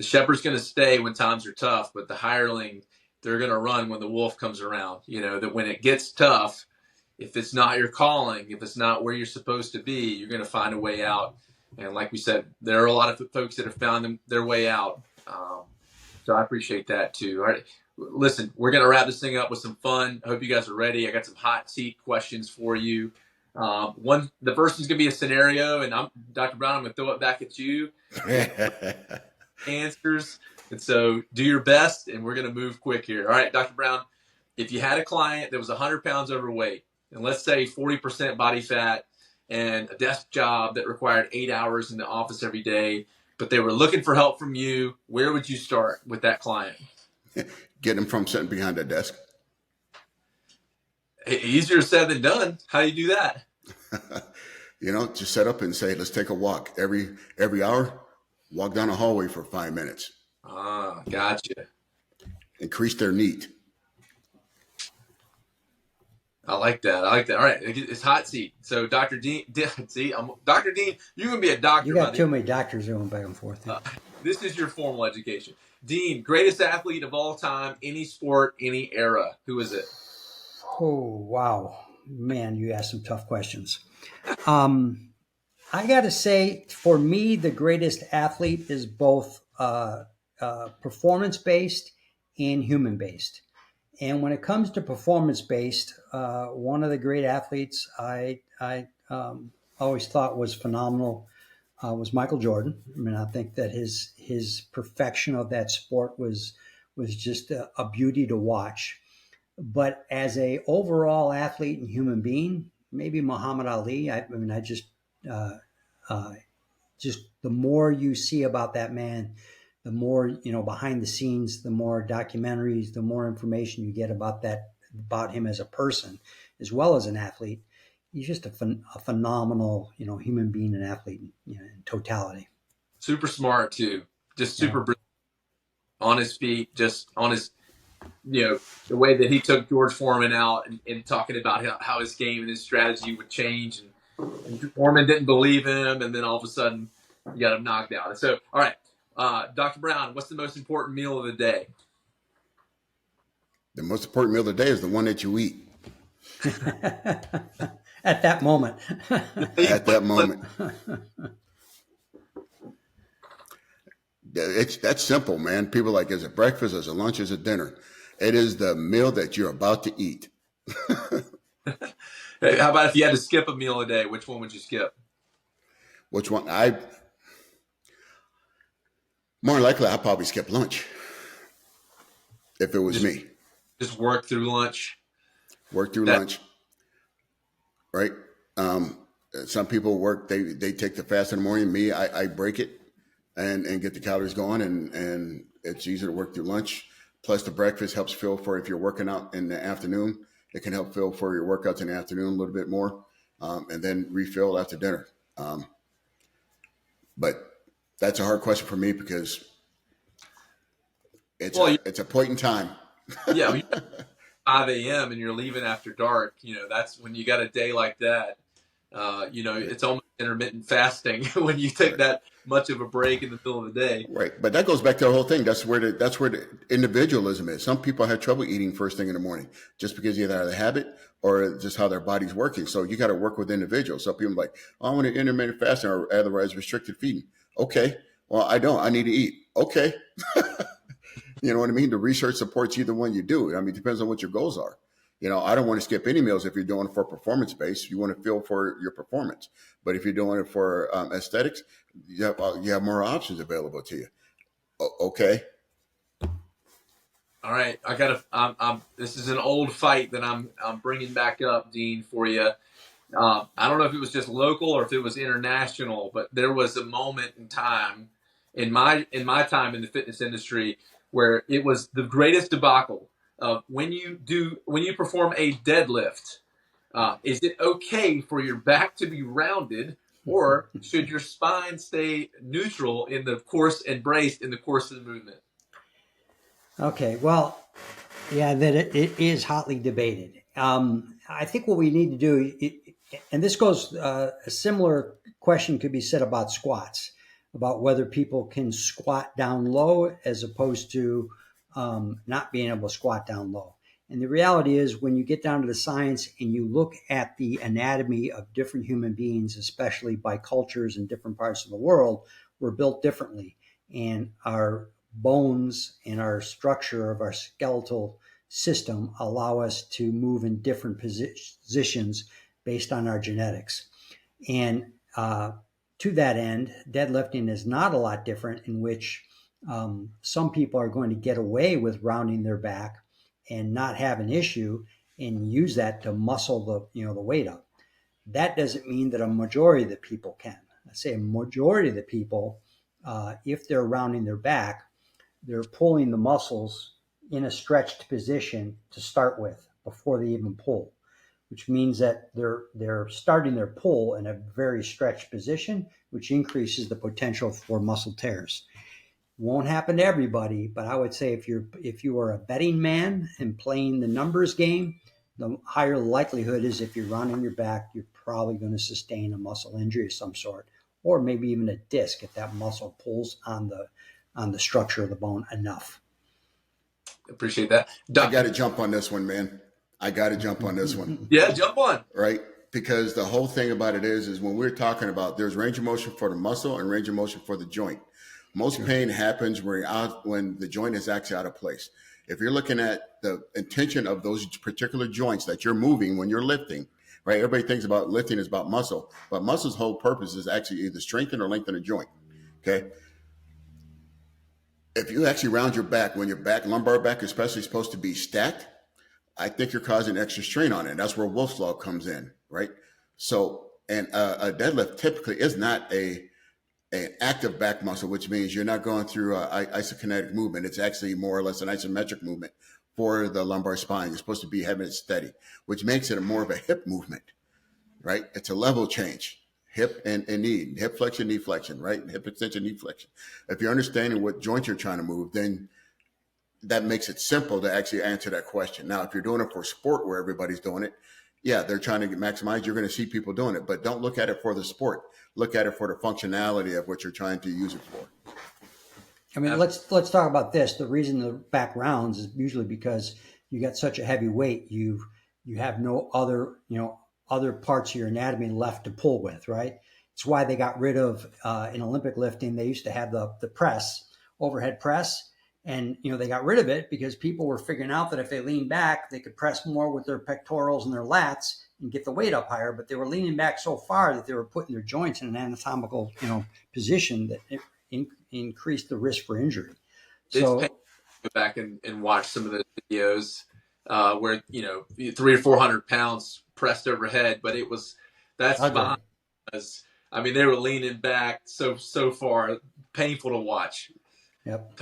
shepherd's going to stay when times are tough, but the hireling, they're going to run when the wolf comes around. That when it gets tough, if it's not your calling, if it's not where you're supposed to be, you're going to find a way out. And like we said, there are a lot of folks that have found their way out. So I appreciate that too. All right. Listen, we're going to wrap this thing up with some fun. I hope you guys are ready. I got some hot seat questions for you. The first is going to be a scenario, and Dr. Brown, I'm going to throw it back at you. Answers. And so do your best, and we're going to move quick here. All right, Dr. Brown, if you had a client that was 100 pounds overweight, and let's say 40% body fat, and a desk job that required 8 hours in the office every day, but they were looking for help from you, where would you start with that client? Get them from sitting behind a desk. Easier said than done. How do you do that? Just set up and say, let's take a walk every hour. Walk down a hallway for 5 minutes. Gotcha. Increase their NEAT. I like that. All right, it's hot seat. So Dr. Dean, Dr. Dean, you're going to be a doctor. You got too many doctors going back and forth. This is your formal education. Dean, greatest athlete of all time, any sport, any era. Who is it? Oh, wow. Man, you asked some tough questions. I got to say, for me, the greatest athlete is both performance-based and human-based. And when it comes to performance-based, one of the great athletes I always thought was phenomenal was Michael Jordan. I mean, I think that his perfection of that sport was just a beauty to watch. But as a overall athlete and human being, maybe Muhammad Ali. Just the more you see about that man, the more behind the scenes, the more documentaries, the more information you get about him as a person, as well as an athlete. He's just a phenomenal, human being and athlete in totality. Super smart too, just super brilliant on his feet, just on his, the way that he took George Foreman out and talking about how his game and his strategy would change, and Foreman didn't believe him, and then all of a sudden you got him knocked out. So, all right, Dr. Brown, what's the most important meal of the day? The most important meal of the day is the one that you eat. At that moment. At that moment. That's simple, man. People are like, is it breakfast, is it lunch, is it dinner? It is the meal that you're about to eat. Hey, how about if you had to skip a meal a day? Which one would you skip? Which one? More likely, I'd probably skip lunch if it was me. Just work through lunch. Lunch. Right? Some people work, they take the fast in the morning. Me, I break it. and get the calories going. And it's easier to work through lunch. Plus, the breakfast helps fill for if you're working out in the afternoon. It can help fill for your workouts in the afternoon a little bit more, and then refill after dinner. But that's a hard question for me because it's a point in time. Yeah, 5 a.m. and you're leaving after dark. That's when you got a day like that. It's almost intermittent fasting when you take Right. that much of a break in the middle of the day. Right, but that goes back to the whole thing. That's where the individualism is. Some people have trouble eating first thing in the morning just because either the habit or just how their body's working. So you got to work with individuals. So people are like, oh, I want to intermittent fasting or otherwise restricted feeding. Okay, well I don't. I need to eat. Okay, you know what I mean? The research supports either one you do. I mean, it depends on what your goals are. I don't want to skip any meals if you're doing it for performance based. You want to feel for your performance. But if you're doing it for aesthetics, you have more options available to you. Okay. All right, I gotta. This is an old fight that I'm bringing back up, Dean, for you. I don't know if it was just local or if it was international, but there was a moment in time in my time in the fitness industry where it was the greatest debacle of when you perform a deadlift. Is it okay for your back to be rounded, or should your spine stay neutral in the course and braced in the course of the movement? Okay, well, yeah, that it is hotly debated. I think what we need to do, and this goes, a similar question could be said about squats, about whether people can squat down low as opposed to not being able to squat down low. And the reality is, when you get down to the science and you look at the anatomy of different human beings, especially by cultures in different parts of the world, we're built differently. And our bones and our structure of our skeletal system allow us to move in different positions based on our genetics. And to that end, deadlifting is not a lot different, in which some people are going to get away with rounding their back and not have an issue and use that to muscle the weight up. That doesn't mean that a majority of the people can. I say a majority of the people, if they're rounding their back, they're pulling the muscles in a stretched position to start with before they even pull, which means that they're starting their pull in a very stretched position, which increases the potential for muscle tears. Won't happen to everybody, but I would say if you are a betting man and playing the numbers game, the higher likelihood is if you're rounding your back, you're probably going to sustain a muscle injury of some sort, or maybe even a disc if that muscle pulls on the structure of the bone enough. Appreciate that. I got to jump on this one, man. I got to jump on this one. Yeah, jump on. Right? Because the whole thing about it is when we're talking about, there's range of motion for the muscle and range of motion for the joint. Most pain happens when the joint is actually out of place. If you're looking at the intention of those particular joints that you're moving when you're lifting, right? Everybody thinks about lifting is about muscle, but muscle's whole purpose is actually either strengthen or lengthen a joint. Okay. If you actually round your back, when your lumbar back especially is supposed to be stacked, I think you're causing extra strain on it. That's where Wolff's Law comes in, right? So, and a deadlift typically is not an active back muscle, which means you're not going through isokinetic movement. It's actually more or less an isometric movement for the lumbar spine. You're supposed to be having it steady, which makes it more of a hip movement, right? It's a level change. Hip and knee, hip flexion, knee flexion, right? Hip extension, knee flexion. If you're understanding what joint you're trying to move, then that makes it simple to actually answer that question. Now, if you're doing it for sport where everybody's doing it, yeah, they're trying to maximize. You're going to see people doing it, but don't look at it for the sport. Look at it for the functionality of what you're trying to use it for. I mean, let's talk about this. The reason the back rounds is usually because you got such a heavy weight, you have no other parts of your anatomy left to pull with, right? It's why they got rid of in Olympic lifting. They used to have the press, overhead press. And, they got rid of it because people were figuring out that if they leaned back, they could press more with their pectorals and their lats and get the weight up higher. But they were leaning back so far that they were putting their joints in an anatomical, position that it increased the risk for injury. So Go back and watch some of the videos where, 300 or 400 pounds pressed overhead, but that's fine. Because I mean, they were leaning back so far. Painful to watch. Yep.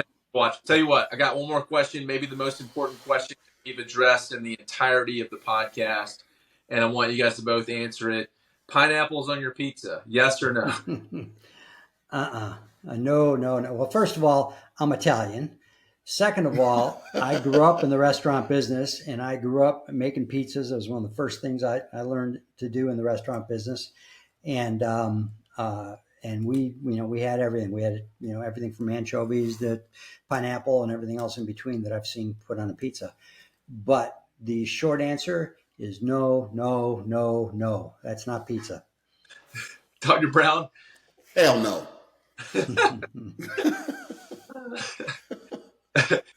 Tell you what, I got one more question, maybe the most important question we've addressed in the entirety of the podcast, and I want you guys to both answer it. Pineapples on your pizza, yes or no? No, no, no. Well, first of all, I'm Italian. Second of all, I grew up in the restaurant business, and I grew up making pizzas. It was one of the first things I learned to do in the restaurant business, and we had everything. We had everything from anchovies to pineapple and everything else in between that I've seen put on a pizza. But the short answer is no, no, no, no. That's not pizza. Dr. Brown? Hell no.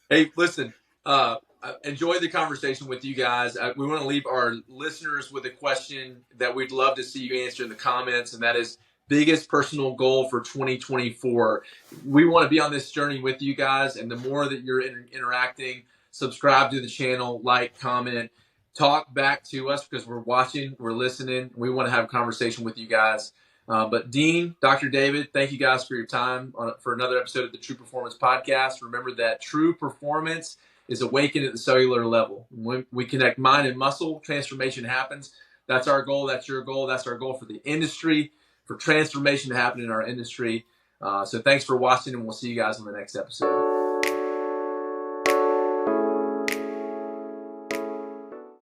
Hey, listen, I enjoyed the conversation with you guys. We want to leave our listeners with a question that we'd love to see you answer in the comments, and that is biggest personal goal for 2024. We want to be on this journey with you guys, and the more that you're interacting, subscribe to the channel, like, comment, talk back to us, because we're watching, we're listening. We want to have a conversation with you guys. But Dean, Dr. David, thank you guys for your time for another episode of the True Performance Podcast. Remember that true performance is awakened at the cellular level. When we connect mind and muscle, transformation happens. That's our goal. That's your goal. That's our goal for the industry, for transformation to happen in our industry. So thanks for watching, and we'll see you guys on the next episode.